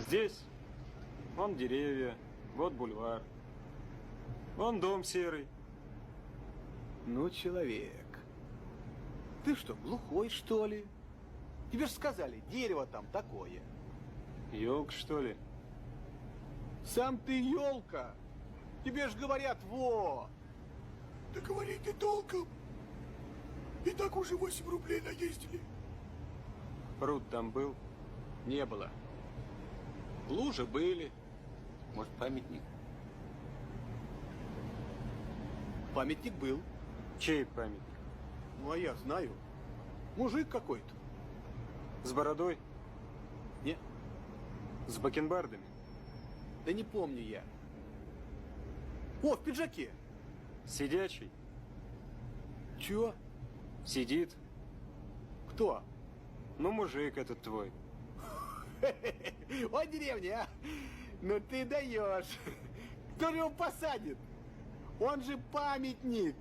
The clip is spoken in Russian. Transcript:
Здесь вон деревья, вот бульвар, вон дом серый. Ну, человек, ты что, глухой, что ли? Тебе же сказали, дерево там такое. Ёлка, что ли? Сам ты елка. Тебе же говорят, во. Да говори ты толком. И так уже 8 рублей наездили. Пруд там был? Не было. Лужи были. Может, памятник? Памятник был. Чей памятник? Ну, а я знаю. Мужик какой-то. С бородой? Не, С бакенбардами? да не помню я. О, в пиджаке. Сидячий? Чё? Сидит? Кто? Ну, мужик этот твой. О, деревня, а? Ну ты даешь. Кто же его посадит? Он же памятник.